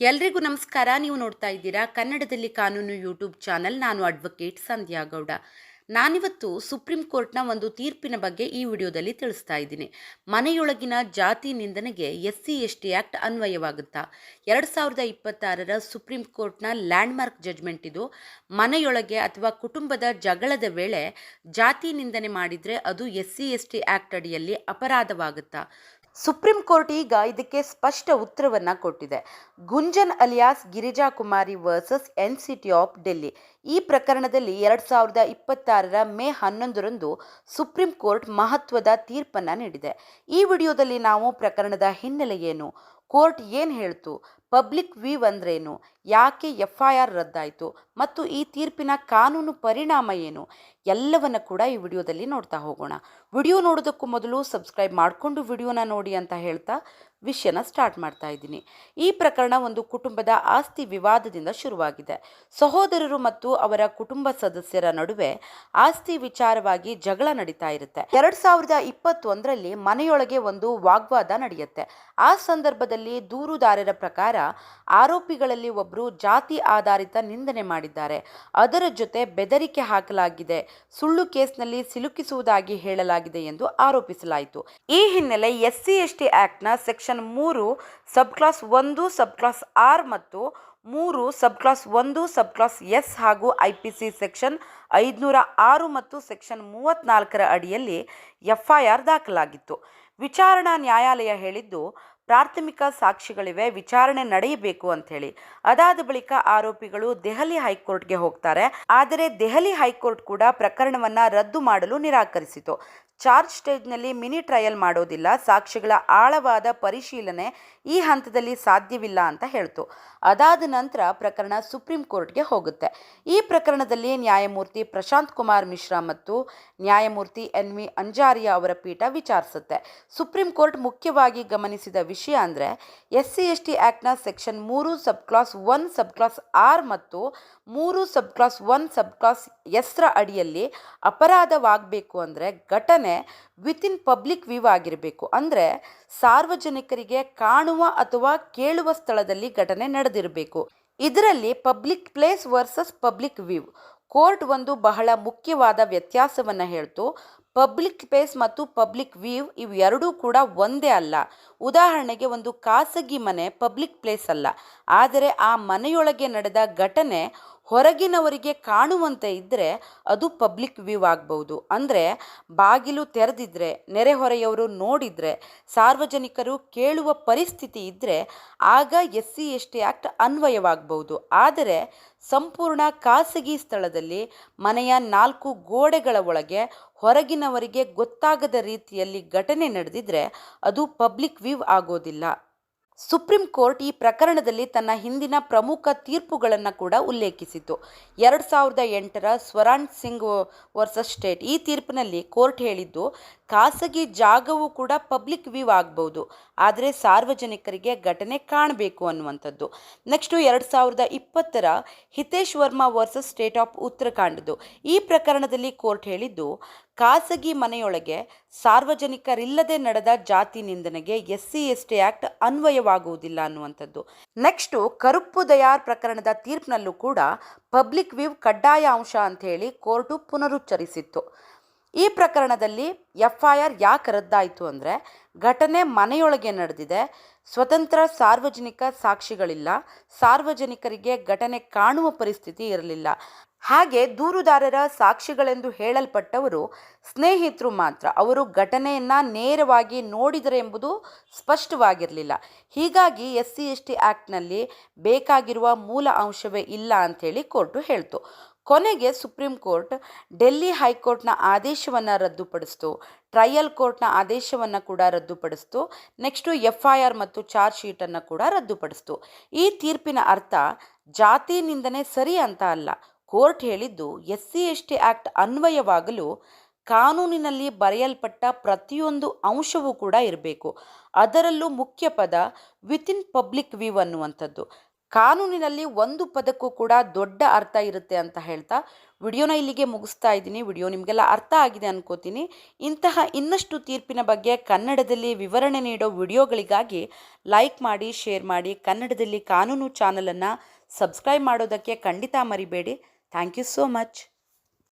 ಎಲ್ರಿಗೂ ನಮಸ್ಕಾರ. ನೀವು ನೋಡ್ತಾ ಇದ್ದೀರಾ ಕನ್ನಡದಲ್ಲಿ ಕಾನೂನು ಯೂಟ್ಯೂಬ್ ಚಾನಲ್. ನಾನು ಅಡ್ವೊಕೇಟ್ ಸಂಧ್ಯಾ ಗೌಡ. ನಾನಿವತ್ತು ಸುಪ್ರೀಂ ಕೋರ್ಟ್ನ ಒಂದು ತೀರ್ಪಿನ ಬಗ್ಗೆ ಈ ವಿಡಿಯೋದಲ್ಲಿ ತಿಳಿಸ್ತಾ ಇದ್ದೀನಿ. ಮನೆಯೊಳಗಿನ ಜಾತಿ ನಿಂದನೆಗೆ SC/ST ಆ್ಯಕ್ಟ್ ಅನ್ವಯವಾಗುತ್ತಾ? 2026ರ ಸುಪ್ರೀಂ ಕೋರ್ಟ್ನ ಲ್ಯಾಂಡ್ಮಾರ್ಕ್ ಜಡ್ಜ್ಮೆಂಟ್ ಇದು. ಮನೆಯೊಳಗೆ ಅಥವಾ ಕುಟುಂಬದ ಜಗಳದ ವೇಳೆ ಜಾತಿ ನಿಂದನೆ ಮಾಡಿದರೆ ಅದು SC/ST ಆ್ಯಕ್ಟ್ ಅಡಿಯಲ್ಲಿ ಅಪರಾಧವಾಗುತ್ತಾ? ಸುಪ್ರೀಂ ಕೋರ್ಟ್ ಈಗ ಇದಕ್ಕೆ ಸ್ಪಷ್ಟ ಉತ್ತರವನ್ನು ಕೊಟ್ಟಿದೆ. Gunjan alias Girija Kumari versus NCT of Delhi. ಈ ಪ್ರಕರಣದಲ್ಲಿ 2026ರ ಮೇ 11ರಂದು ಸುಪ್ರೀಂ ಕೋರ್ಟ್ ಮಹತ್ವದ ತೀರ್ಪನ್ನು ನೀಡಿದೆ. ಈ ವಿಡಿಯೋದಲ್ಲಿ ನಾವು ಪ್ರಕರಣದ ಹಿನ್ನೆಲೆ ಏನು, ಕೋರ್ಟ್ ಏನು ಹೇಳ್ತು, ಪಬ್ಲಿಕ್ ವ್ಯೂ ಅಂದ್ರೇನು, ಯಾಕೆ FIR ರದ್ದಾಯಿತು ಮತ್ತು ಈ ತೀರ್ಪಿನ ಕಾನೂನು ಪರಿಣಾಮ ಏನು, ಎಲ್ಲವನ್ನ ಕೂಡ ಈ ವಿಡಿಯೋದಲ್ಲಿ ನೋಡ್ತಾ ಹೋಗೋಣ. ವಿಡಿಯೋ ನೋಡೋದಕ್ಕೂ ಮೊದಲು ಸಬ್ಸ್ಕ್ರೈಬ್ ಮಾಡಿಕೊಂಡು ವಿಡಿಯೋನ ನೋಡಿ ಅಂತ ಹೇಳ್ತಾ ವಿಷಯನ ಸ್ಟಾರ್ಟ್ ಮಾಡ್ತಾ ಇದ್ದೀನಿ. ಈ ಪ್ರಕರಣ ಒಂದು ಕುಟುಂಬದ ಆಸ್ತಿ ವಿವಾದದಿಂದ ಶುರುವಾಗಿದೆ. ಸಹೋದರರು ಮತ್ತು ಅವರ ಕುಟುಂಬ ಸದಸ್ಯರ ನಡುವೆ ಆಸ್ತಿ ವಿಚಾರವಾಗಿ ಜಗಳ ನಡೀತಾ ಇರುತ್ತೆ. 2021ರಲ್ಲಿ ಮನೆಯೊಳಗೆ ಒಂದು ವಾಗ್ವಾದ ನಡೆಯುತ್ತೆ. ಆ ಸಂದರ್ಭದಲ್ಲಿ ದೂರುದಾರರ ಪ್ರಕಾರ ಆರೋಪಿಗಳಲ್ಲಿ ಒಬ್ಬರು ಜಾತಿ ಆಧಾರಿತ ನಿಂದನೆ ಮಾಡಿದ್ದಾರೆ. ಅದರ ಜೊತೆ ಬೆದರಿಕೆ ಹಾಕಲಾಗಿದೆ, ಸುಳ್ಳು ಕೇಸ್ನಲ್ಲಿ ಸಿಲುಕಿಸುವುದಾಗಿ ಹೇಳಲಾಗಿದೆ ಎಂದು ಆರೋಪಿಸಲಾಯಿತು. ಈ ಹಿನ್ನೆಲೆ SC/ST ಆ್ಯಕ್ಟ್ನ ಸೆಕ್ಷನ್ 3 ಸಬ್ ಕ್ಲಾಸ್ 1 ಸಬ್ ಕ್ಲಾಸ್ R ಮತ್ತು 3 ಸಬ್ ಕ್ಲಾಸ್ 1 ಸಬ್ ಕ್ಲಾಸ್ S ಹಾಗೂ IPC ಸೆಕ್ಷನ್ 506 ಮತ್ತು ಸೆಕ್ಷನ್ 34ರ ಅಡಿಯಲ್ಲಿ FIR ದಾಖಲಾಗಿತ್ತು. ವಿಚಾರಣಾ ನ್ಯಾಯಾಲಯ ಹೇಳಿದ್ದು, ಪ್ರಾಥಮಿಕ ಸಾಕ್ಷಿಗಳಿವೆ, ವಿಚಾರಣೆ ನಡೆಯಬೇಕು ಅಂತ ಹೇಳಿ. ಅದಾದ ಬಳಿಕ ಆರೋಪಿಗಳು ದೆಹಲಿ ಹೈಕೋರ್ಟ್ಗೆ ಹೋಗ್ತಾರೆ. ಆದರೆ ದೆಹಲಿ ಹೈಕೋರ್ಟ್ ಕೂಡ ಪ್ರಕರಣವನ್ನ ರದ್ದು ಮಾಡಲು ನಿರಾಕರಿಸಿತು. ಚಾರ್ಜ್ ಸ್ಟೇಜ್ನಲ್ಲಿ ಮಿನಿ ಟ್ರಯಲ್ ಮಾಡೋದಿಲ್ಲ, ಸಾಕ್ಷಿಗಳ ಆಳವಾದ ಪರಿಶೀಲನೆ ಈ ಹಂತದಲ್ಲಿ ಸಾಧ್ಯವಿಲ್ಲ ಅಂತ ಹೇಳ್ತು. ಅದಾದ ನಂತರ ಪ್ರಕರಣ ಸುಪ್ರೀಂ ಕೋರ್ಟ್ಗೆ ಹೋಗುತ್ತೆ. ಈ ಪ್ರಕರಣದಲ್ಲಿ ನ್ಯಾಯಮೂರ್ತಿ ಪ್ರಶಾಂತ್ ಕುಮಾರ್ ಮಿಶ್ರಾ ಮತ್ತು ನ್ಯಾಯಮೂರ್ತಿ NV ಅಂಜಾರಿಯಾ ಅವರ ಪೀಠ ವಿಚಾರಿಸುತ್ತೆ. ಸುಪ್ರೀಂ ಕೋರ್ಟ್ ಮುಖ್ಯವಾಗಿ ಗಮನಿಸಿದ ವಿಷಯ ಅಂದರೆ SC/ST ಆ್ಯಕ್ಟ್ನ ಸೆಕ್ಷನ್ 3 ಸಬ್ ಕ್ಲಾಸ್ 1 ಸಬ್ ಕ್ಲಾಸ್ R ಮತ್ತು 3 ಸಬ್ ಕ್ಲಾಸ್ 1 ಸಬ್ ಕ್ಲಾಸ್ Sರ ಅಡಿಯಲ್ಲಿ ಅಪರಾಧವಾಗಬೇಕು ಅಂದರೆ ಘಟನೆ ವಿತಿನ್ ಪಬ್ಲಿಕ್ ವ್ಯೂ ಆಗಿರಬೇಕು. ಅಂದರೆ ಸಾರ್ವಜನಿಕರಿಗೆ ಕಾಣುವ ಅಥವಾ ಕೇಳುವ ಸ್ಥಳದಲ್ಲಿ ಘಟನೆ ನಡೆದಿರಬೇಕು. ಇದರಲ್ಲಿ public place versus public view court ಒಂದು ಬಹಳ ಮುಖ್ಯವಾದ ವ್ಯತ್ಯಾಸವನ್ನು ಹೇಳ್ತು. ಪಬ್ಲಿಕ್ ಪ್ಲೇಸ್ ಮತ್ತು ಪಬ್ಲಿಕ್ ವ್ಯೂ ಇವು ಎರಡೂ ಕೂಡ ಒಂದೇ ಅಲ್ಲ. ಉದಾಹರಣೆಗೆ ಒಂದು ಖಾಸಗಿ ಮನೆ ಪಬ್ಲಿಕ್ ಪ್ಲೇಸ್ ಅಲ್ಲ, ಆದರೆ ಆ ಮನೆಯೊಳಗೆ ನಡೆದ ಘಟನೆ ಹೊರಗಿನವರಿಗೆ ಕಾಣುವಂತೆ ಇದ್ದರೆ ಅದು ಪಬ್ಲಿಕ್ ವ್ಯೂ ಆಗ್ಬೋದು. ಅಂದರೆ ಬಾಗಿಲು ತೆರೆದಿದ್ರೆ, ನೆರೆಹೊರೆಯವರು ನೋಡಿದರೆ, ಸಾರ್ವಜನಿಕರು ಕೇಳುವ ಪರಿಸ್ಥಿತಿ ಇದ್ದರೆ ಆಗ SC/ST ಆ್ಯಕ್ಟ್ ಅನ್ವಯವಾಗಬಹುದು. ಆದರೆ ಸಂಪೂರ್ಣ ಖಾಸಗಿ ಸ್ಥಳದಲ್ಲಿ ಮನೆಯ 4 ಗೋಡೆಗಳ ಒಳಗೆ ಹೊರಗಿನವರಿಗೆ ಗೊತ್ತಾಗದ ರೀತಿಯಲ್ಲಿ ಘಟನೆ ನಡೆದಿದ್ರೆ ಅದು ಪಬ್ಲಿಕ್ ವ್ಯೂ ಆಗೋದಿಲ್ಲ. ಸುಪ್ರೀಂ ಕೋರ್ಟ್ ಈ ಪ್ರಕರಣದಲ್ಲಿ ತನ್ನ ಹಿಂದಿನ ಪ್ರಮುಖ ತೀರ್ಪುಗಳನ್ನು ಕೂಡ ಉಲ್ಲೇಖಿಸಿತು. 2008ರ ಸ್ವರಾನ್ ಸಿಂಗ್ ವರ್ಸಸ್ ಸ್ಟೇಟ್. ಈ ತೀರ್ಪಿನಲ್ಲಿ ಕೋರ್ಟ್ ಹೇಳಿದ್ದು, ಖಾಸಗಿ ಜಾಗವೂ ಕೂಡ ಪಬ್ಲಿಕ್ ವ್ಯೂ ಆಗ್ಬೋದು, ಆದರೆ ಸಾರ್ವಜನಿಕರಿಗೆ ಘಟನೆ ಕಾಣಬೇಕು ಅನ್ನುವಂಥದ್ದು. ನೆಕ್ಸ್ಟು 2020ರ Hitesh Varma versus state of ಉತ್ತರಾಖಂಡದ್ದು. ಈ ಪ್ರಕರಣದಲ್ಲಿ ಕೋರ್ಟ್ ಹೇಳಿದ್ದು, ಖಾಸಗಿ ಮನೆಯೊಳಗೆ ಸಾರ್ವಜನಿಕರಿಲ್ಲದೆ ನಡೆದ ಜಾತಿ ನಿಂದನೆಗೆ SC/ST ಆ್ಯಕ್ಟ್ ಅನ್ವಯವಾಗುವುದಿಲ್ಲ ಅನ್ನುವಂಥದ್ದು. ನೆಕ್ಸ್ಟು ಕರುಪ್ಪು ದಯಾರ್ ಪ್ರಕರಣದ ತೀರ್ಪಿನಲ್ಲೂ ಕೂಡ ಪಬ್ಲಿಕ್ ವ್ಯೂ ಕಡ್ಡಾಯ ಅಂಶ ಅಂತ ಹೇಳಿ ಕೋರ್ಟು ಪುನರುಚ್ಚರಿಸಿತ್ತು. ಈ ಪ್ರಕರಣದಲ್ಲಿ FIR ಯಾಕೆ ರದ್ದಾಯಿತು ಅಂದರೆ, ಘಟನೆ ಮನೆಯೊಳಗೆ ನಡೆದಿದೆ, ಸ್ವತಂತ್ರ ಸಾರ್ವಜನಿಕ ಸಾಕ್ಷಿಗಳಿಲ್ಲ, ಸಾರ್ವಜನಿಕರಿಗೆ ಘಟನೆ ಕಾಣುವ ಪರಿಸ್ಥಿತಿ ಇರಲಿಲ್ಲ. ಹಾಗೆ ದೂರುದಾರರ ಸಾಕ್ಷಿಗಳೆಂದು ಹೇಳಲ್ಪಟ್ಟವರು ಸ್ನೇಹಿತರು ಮಾತ್ರ, ಅವರು ಘಟನೆಯನ್ನು ನೇರವಾಗಿ ನೋಡಿದರೆ ಎಂಬುದು ಸ್ಪಷ್ಟವಾಗಿರಲಿಲ್ಲ. ಹೀಗಾಗಿ SC/ST ಆ್ಯಕ್ಟ್ನಲ್ಲಿ ಬೇಕಾಗಿರುವ ಮೂಲ ಅಂಶವೇ ಇಲ್ಲ ಅಂಥೇಳಿ ಕೋರ್ಟು ಹೇಳ್ತು. ಕೊನೆಗೆ ಸುಪ್ರೀಂ ಕೋರ್ಟ್ ಡೆಲ್ಲಿ ಹೈಕೋರ್ಟ್ನ ಆದೇಶವನ್ನು ರದ್ದುಪಡಿಸ್ತು, ಟ್ರಯಲ್ ಕೋರ್ಟ್ನ ಆದೇಶವನ್ನು ಕೂಡ ರದ್ದುಪಡಿಸ್ತು. ನೆಕ್ಸ್ಟು FIR ಮತ್ತು ಚಾರ್ಜ್ ಶೀಟನ್ನು ಕೂಡ ರದ್ದುಪಡಿಸ್ತು. ಈ ತೀರ್ಪಿನ ಅರ್ಥ ಜಾತಿ ನಿಂದನೆ ಸರಿ ಅಂತ ಅಲ್ಲ. ಕೋರ್ಟ್ ಹೇಳಿದ್ದು, SC/ST ಆ್ಯಕ್ಟ್ ಅನ್ವಯವಾಗಲು ಕಾನೂನಿನಲ್ಲಿ ಬರೆಯಲ್ಪಟ್ಟ ಪ್ರತಿಯೊಂದು ಅಂಶವೂ ಕೂಡ ಇರಬೇಕು. ಅದರಲ್ಲೂ ಮುಖ್ಯ ಪದ ವಿತಿನ್ ಪಬ್ಲಿಕ್ ವ್ಯೂ ಅನ್ನುವಂಥದ್ದು. ಕಾನೂನಿನಲ್ಲಿ ಒಂದು ಪದಕ್ಕೂ ಕೂಡ ದೊಡ್ಡ ಅರ್ಥ ಇರುತ್ತೆ ಅಂತ ಹೇಳ್ತಾ ವಿಡಿಯೋನ ಇಲ್ಲಿಗೆ ಮುಗಿಸ್ತಾ ಇದ್ದೀನಿ. ವಿಡಿಯೋ ನಿಮಗೆಲ್ಲ ಅರ್ಥ ಆಗಿದೆ ಅನ್ಕೋತೀನಿ. ಇಂತಹ ಇನ್ನಷ್ಟು ತೀರ್ಪಿನ ಬಗ್ಗೆ ಕನ್ನಡದಲ್ಲಿ ವಿವರಣೆ ನೀಡೋ ವಿಡಿಯೋಗಳಿಗಾಗಿ ಲೈಕ್ ಮಾಡಿ, ಶೇರ್ ಮಾಡಿ. ಕನ್ನಡದಲ್ಲಿ ಕಾನೂನು ಚಾನಲನ್ನು ಸಬ್ಸ್ಕ್ರೈಬ್ ಮಾಡೋದಕ್ಕೆ ಖಂಡಿತ ಮರಿಬೇಡಿ. Thank you so much.